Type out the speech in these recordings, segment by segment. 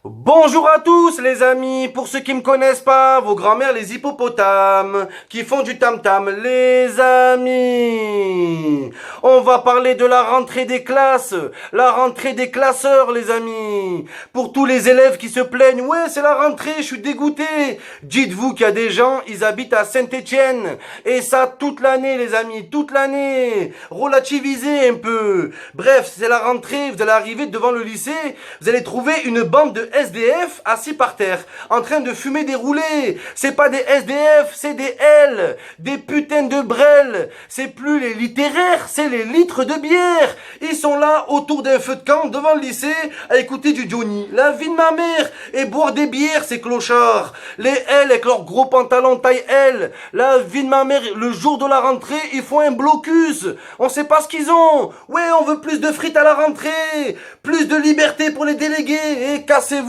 Bonjour à tous les amis, pour ceux qui me connaissent pas, vos grands-mères les hippopotames, qui font du tam-tam, les amis. On va parler de la rentrée des classes, la rentrée des classeurs les amis. Pour tous les élèves qui se plaignent, ouais c'est la rentrée, je suis dégoûté. Dites-vous qu'il y a des gens, ils habitent à Saint-Étienne, et ça toute l'année les amis, toute l'année. Relativisez un peu. Bref, c'est la rentrée, vous allez arriver devant le lycée, vous allez trouver une bande de SDF assis par terre, en train de fumer des roulés. C'est pas des SDF, c'est des L, des putains de brel. C'est plus les littéraires, c'est les litres de bière. Ils sont là autour d'un feu de camp devant le lycée à écouter du Johnny, la vie de ma mère, et boire des bières, ces clochards. Les L avec leurs gros pantalons taille L, la vie de ma mère, le jour de la rentrée, ils font un blocus. On sait pas ce qu'ils ont. Ouais, on veut plus de frites à la rentrée, plus de liberté pour les délégués, et cassez-vous,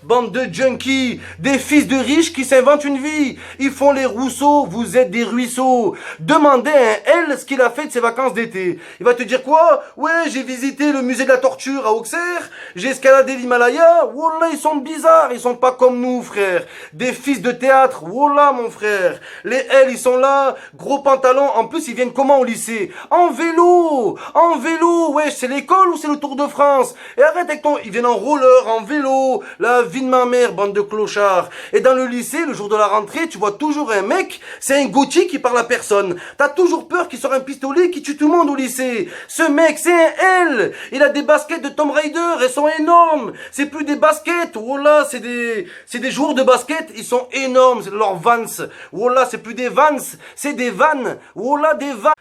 bande de junkies, des fils de riches qui s'inventent une vie. Ils font les Rousseau, vous êtes des ruisseaux. Demandez à un L ce qu'il a fait de ses vacances d'été. Il va te dire quoi? Ouais, j'ai visité le musée de la torture à Auxerre, j'ai escaladé l'Himalaya. Wallah, ils sont bizarres, ils sont pas comme nous, frère. Des fils de théâtre, wallah, mon frère. Les L, ils sont là, gros pantalons. En plus, ils viennent comment au lycée? En vélo, en vélo. Ouais, c'est l'école ou c'est le Tour de France? Et arrête avec ton... Ils viennent en roller, en vélo, la vie de ma mère, bande de clochards. Et dans le lycée, le jour de la rentrée, tu vois toujours un mec, c'est un gothique qui parle à personne. T'as toujours peur qu'il sorte un pistolet qui tue tout le monde au lycée. Ce mec, c'est un L. Il a des baskets de Tomb Raider, elles sont énormes. C'est plus des baskets, voilà, c'est des joueurs de basket, ils sont énormes, c'est leurs Vans. Voilà, c'est plus des Vans, c'est des vannes. Voilà, des vannes.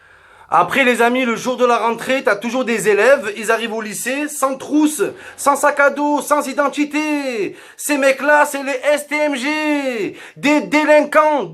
Après les amis, le jour de la rentrée, t'as toujours des élèves, ils arrivent au lycée sans trousse, sans sac à dos, sans identité. Ces mecs-là, c'est les STMG, des délinquants,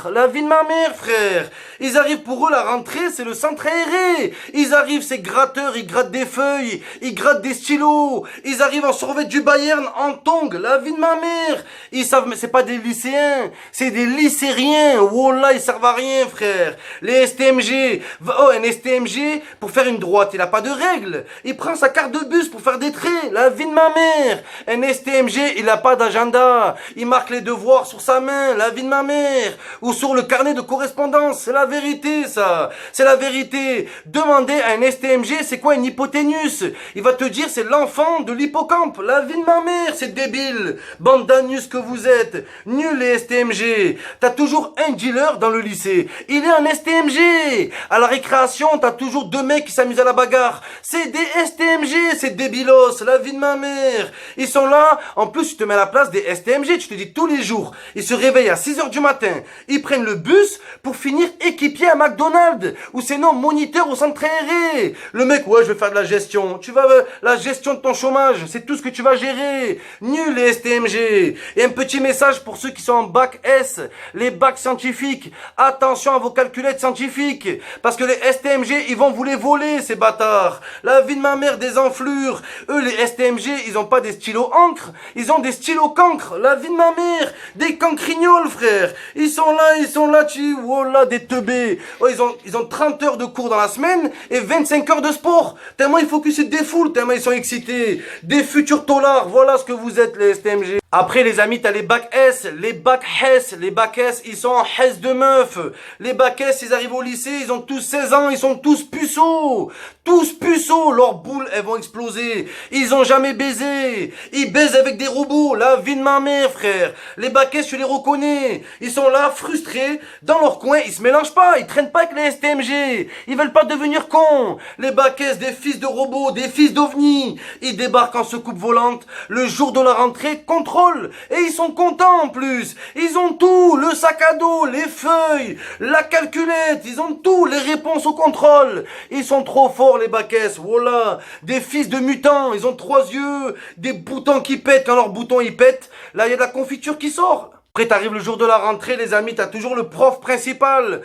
la vie de ma mère, frère. Ils arrivent pour eux, la rentrée, c'est le centre aéré. Ils arrivent, ces gratteurs, ils grattent des feuilles, ils grattent des stylos. Ils arrivent en survêt du Bayern, en tongs, la vie de ma mère. Ils savent, mais c'est pas des lycéens, c'est des lycériens. Wallah, ils servent à rien, frère. Les STMG, oh, un STMG, pour faire une droite, il a pas de règles. Il prend sa carte de bus pour faire des traits, la vie de ma mère. Un STMG, il a pas d'agenda. Il marque les devoirs sur sa main, la vie de ma mère. Ou sur le carnet de correspondance, c'est la vérité, ça. C'est la vérité. Demandez à un STMG, c'est quoi une hypoténuse? Il va te dire, c'est l'enfant de l'hippocampe, la vie de ma mère, c'est débile. Bande d'anus que vous êtes. Nul les STMG. T'as toujours un dealer dans le lycée. Il est un STMG. À la récréation, t'as toujours deux mecs qui s'amusent à la bagarre. C'est des STMG, c'est débilos, la vie de ma mère. Ils sont là, en plus tu te mets à la place des STMG, tu te dis tous les jours. Ils se réveillent à 6h du matin, ils prennent le bus pour finir équipier à McDonald's, ou sinon moniteur au centre aéré. Le mec, ouais, je vais faire de la gestion. Tu vas, la gestion de ton chômage, c'est tout ce que tu vas gérer. Nul les STMG. Et un petit message pour ceux qui sont en bac S, les bacs scientifiques. Attention à vos calculettes scientifiques. Parce que les STMG, ils vont vous les voler, ces bâtards. La vie de ma mère, des enflures. Eux, les STMG, ils ont pas des stylos encre. Ils ont des stylos cancre. La vie de ma mère. Des cancrignoles, frère. Ils sont là, voilà, des teubés. Oh, ils ont 30 heures de cours dans la semaine et 25 heures de sport. Tellement il faut qu'ils se défoulent, tellement ils sont excités. Des futurs taulards. Voilà ce que vous êtes, les STMG. Après, les amis, t'as les bacs S, les bacs S, les bacs S, ils sont en S de meufs. Les bacs S, ils arrivent au lycée, ils ont tous 16 ans, ils sont tous puceaux. Tous puceaux, leurs boules, elles vont exploser. Ils ont jamais baisé. Ils baisent avec des robots, la vie de ma mère, frère. Les bacs S, je les reconnais. Ils sont là, frustrés, dans leur coin, ils se mélangent pas, ils traînent pas avec les STMG. Ils veulent pas devenir cons. Les bacs S, des fils de robots, des fils d'ovnis. Ils débarquent en soucoupe volante, le jour de la rentrée, contrôle. Et ils sont contents en plus. Ils ont tout, le sac à dos, les feuilles, la calculette, ils ont tout, les réponses au contrôle. Ils sont trop forts les baquesses, voilà. Des fils de mutants, ils ont 3 yeux, des boutons qui pètent, quand leurs boutons ils pètent, là il y a de la confiture qui sort. Après, t'arrives le jour de la rentrée, les amis, t'as toujours le prof principal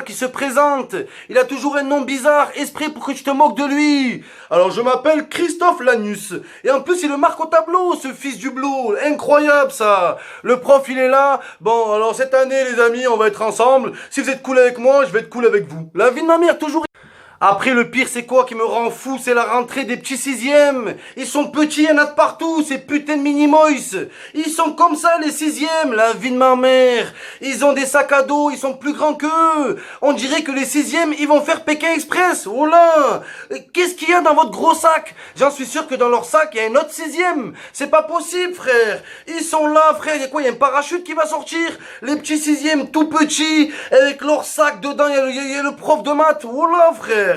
qui se présente. Il a toujours un nom bizarre, esprit pour que tu te moques de lui. Alors, je m'appelle Christophe Lanus. Et en plus, il le marque au tableau, ce fils du bleu. Incroyable, ça. Le prof, il est là. Bon, alors, cette année, les amis, on va être ensemble. Si vous êtes cool avec moi, je vais être cool avec vous. La vie de ma mère, toujours. Après, le pire, c'est quoi qui me rend fou? C'est la rentrée des petits sixièmes. Ils sont petits, il y en a de partout, ces putains de mini-mois. Ils sont comme ça, les sixièmes, la vie de ma mère. Ils ont des sacs à dos, ils sont plus grands qu'eux. On dirait que les sixièmes, ils vont faire Pékin Express. Oh là! Qu'est-ce qu'il y a dans votre gros sac? J'en suis sûr que dans leur sac, il y a un autre sixième. C'est pas possible, frère. Ils sont là, frère. Il y a quoi? Il y a un parachute qui va sortir? Les petits sixièmes, tout petits, avec leur sac dedans, il y a le prof de maths. Oh là, frère.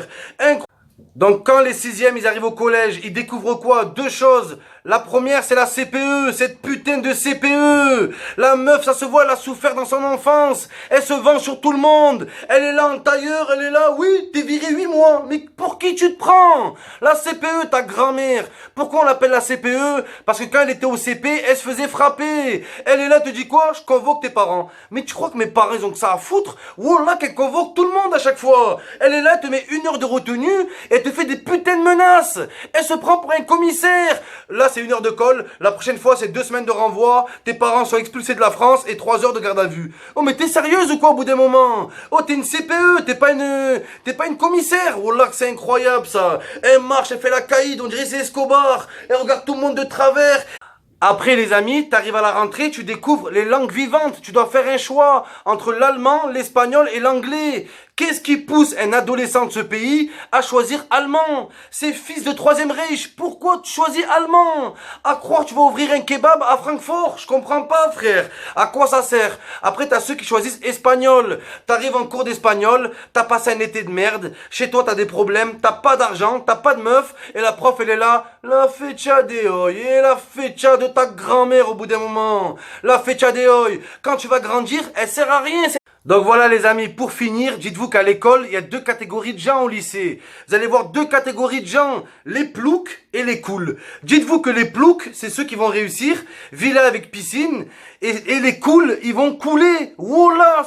Donc quand les sixièmes ils arrivent au collège, ils découvrent quoi? Deux choses. La première, c'est la CPE, cette putain de CPE. La meuf, ça se voit, elle a souffert dans son enfance. Elle se vend sur tout le monde. Elle est là en tailleur, elle est là. Oui, t'es viré 8 mois. Mais pour qui tu te prends? La CPE, ta grand-mère. Pourquoi on l'appelle la CPE? Parce que quand elle était au CP, elle se faisait frapper. Elle est là, te dit quoi? Je convoque tes parents. Mais tu crois que mes parents, ils ont que ça à foutre? Wallah, qu'elle convoque tout le monde à chaque fois. Elle est là, elle te met 1 heure de retenue et elle te fait des putains de menaces. Elle se prend pour un commissaire. Là, c'est 1 heure de colle. La prochaine fois, c'est 2 semaines de renvoi. Tes parents sont expulsés de la France et 3 heures de garde à vue. Oh, mais t'es sérieuse ou quoi au bout d'un moment? Oh, t'es une CPE, t'es pas une commissaire. Oh là, c'est incroyable ça. Elle marche, elle fait la caïd, on dirait c'est Escobar. Elle regarde tout le monde de travers. Après, les amis, t'arrives à la rentrée, tu découvres les langues vivantes. Tu dois faire un choix entre l'allemand, l'espagnol et l'anglais. Qu'est-ce qui pousse un adolescent de ce pays à choisir allemand? C'est fils de Troisième Reich. Pourquoi tu choisis allemand? À croire que tu vas ouvrir un kebab à Francfort? Je comprends pas, frère. À quoi ça sert? Après, t'as ceux qui choisissent espagnol. T'arrives en cours d'espagnol, t'as passé un été de merde. Chez toi, t'as des problèmes, t'as pas d'argent, t'as pas de meuf. Et la prof, elle est là. La fecha de hoy. Et la fecha de ta grand-mère au bout d'un moment. La fecha de hoy. Quand tu vas grandir, elle sert à rien. Donc voilà les amis, pour finir, dites-vous qu'à l'école, il y a 2 catégories de gens au lycée. Vous allez voir 2 catégories de gens, les ploucs et les cools. Dites-vous que les ploucs, c'est ceux qui vont réussir, villa avec piscine, et les cools, ils vont couler. Voilà.